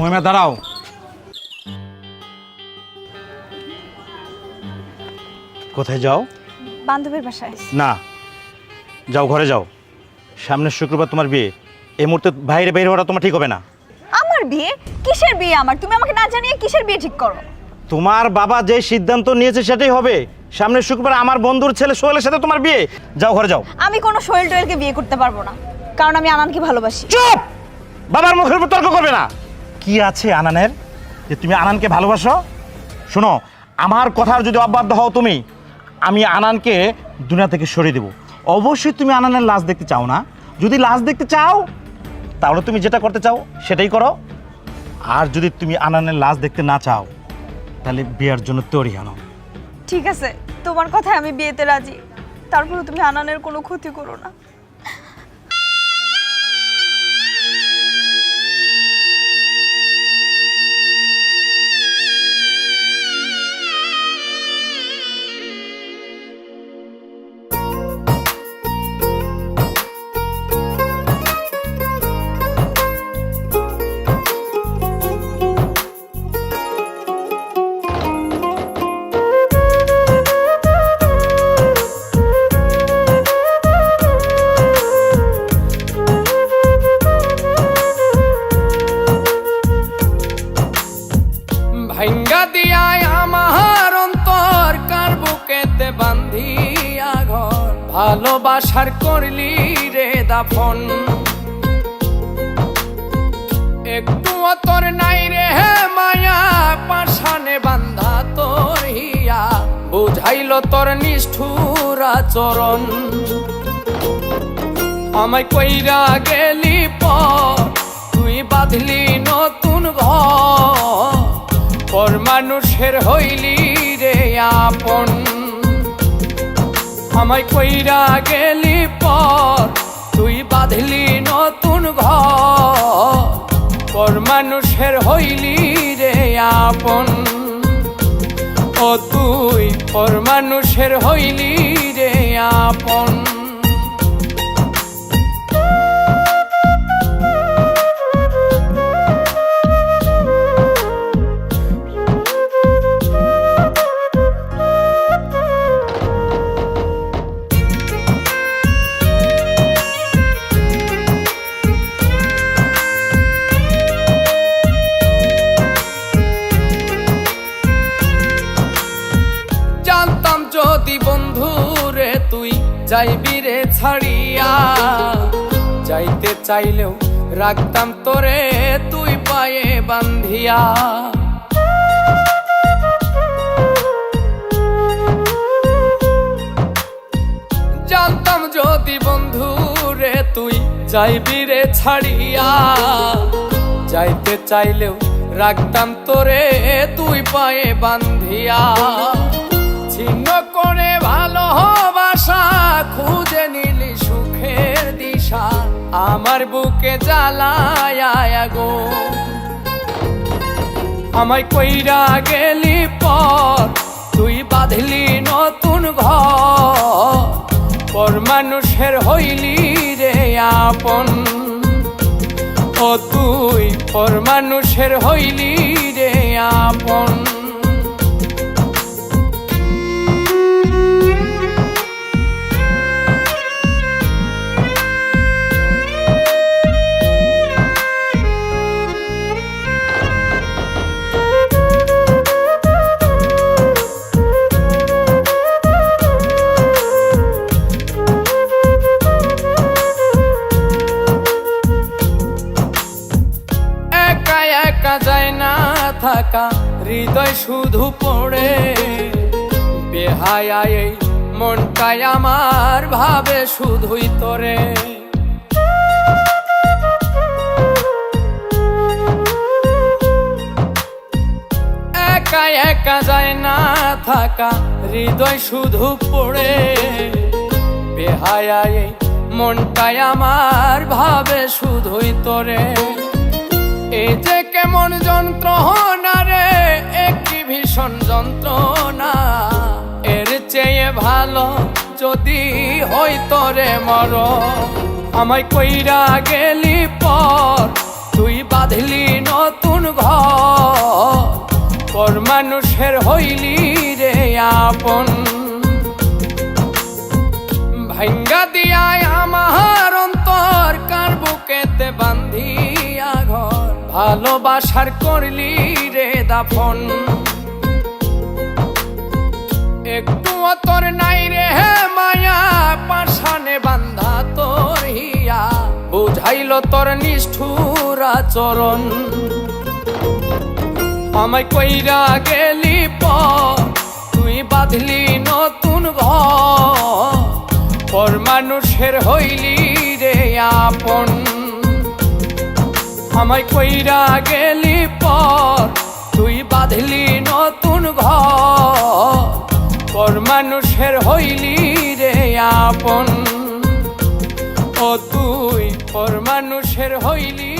মহিমা দাঁড়াও। কোথায় যাও? বান্ধবীর বাসায়। না, যাও ঘরে যাও। সামনের শুক্রবার তোমার বিয়ে। এই মুহূর্তে বাইরে বাইরে হওয়াটা তোমার ঠিক হবে না। আমার বিয়ে? কিসের বিয়ে আমার? তুমি আমাকে না জানিয়ে কিসের বিয়ে ঠিক করো? তোমার বাবা যে সিদ্ধান্ত নিয়েছে সেটাই হবে। সামনের শুক্রবার আমার বন্ধুর ছেলে সোহেলের সাথে তোমার বিয়ে। যাও ঘরে যাও। আমি কোনো সোহেল টোয়েলকে বিয়ে করতে পারবো না, কারণ আমি আনানকে ভালোবাসি। চুপ! বাবার মুখের উপর তর্ক করবে না। কি আছে আনানের যে তুমি আনানকে ভালোবাসো? শোনো, আমার কথার যদি অবাধ্য হও তুমি, আমি আনানকে দুনিয়া থেকে সরিয়ে দেব। অবশ্যই তুমি আনানের লাশ দেখতে চাও না? যদি লাশ দেখতে চাও তাহলে তুমি যেটা করতে চাও সেটাই করো। আর যদি তুমি আনানের লাশ দেখতে না চাও তাহলে বিয়ের জন্য তৈরি হও। ঠিক আছে, তোমার কথায় আমি বিয়েতে রাজি। তারপরে তুমি আনানের কোনো ক্ষতি করো না। ভাঙ্গা দিয়ায় আমার অন্তর কার বুকেতে বান্ধিয়া ঘর, ভালোবাসার করলি রে দাফন। একটু তোর নাই রে মায়া, পাশানে বান্ধা তোর হিয়া, বুঝাইল তোর নিষ্ঠুর আচরণ। আমায় কইরা গেলি পর তুই বাঁধলি নতুন ঘর, পর মানুষের হইলি রে আপন। আমায় কইরা গেলি পর তুই বাঁধলি নতুন ঘর, পর মানুষের হইলি রে আপন। ও তুই পর মানুষের হইলি রে আপন। যদি বন্ধু রে তুই যাইবি রে ছাড়িয়া, যাইতে চাইলেও রাখতাম তোরে তুই পায়ে বান্ধিয়া। জানতাম যদি বন্ধু রে তুই যাইবি রে ছাড়িয়া, যাইতে চাইলেও রাখতাম তোরে তুই পায়ে বান্ধিয়া। ছিন্ন করে ভালোবাসা খুঁজে নিলি সুখের দিশা, আমার বুকে জ্বালায় গো। আমায় কইরা গেলি পর তুই বাঁধলি নতুন ঘর, পর মানুষের হইলি রে আপন। ও তুই পর মানুষের হইলি রে আপন। যায় না থাকা হৃদয় শুধু পড়ে, বেহায়া এই মনটাই আমার ভাবে শুধুই তোরে। একা একা যায় না থাকা হৃদয় শুধু পড়ে, বেহায়া এই মনটাই আমার ভাবে শুধুই তোরে। এই যে কেমন যন্ত্রণা রে, একটি ভীষণ যন্ত্রণা, এর চেয়ে ভালো যদি হইতো রে মর। আমায় কইরা গেলি পর তুই বাঁধলি নতুন ঘর পর মানুষের হইলি রে আপন ভাঙ্গা দিয়ায় আমার অন্তর কার বুকেতে বান্ধিয়া ঘর ভালোবাসার করলি রে দাফন একটু তোর নাই রে মায়া পাশানে বান্ধা তোর হিয়া বুঝাইল তোর নিষ্ঠুর আচরণ আমায় কইরা গেলি পর তুই বাঁধলি নতুন ঘর পর মানুষের হইলি রে আপন আমায় কইরা গেলি পর তুই বাঁধলি নতুন ঘর পর মানুষের হইলি রে আপন ও তুই পর মানুষের হইলি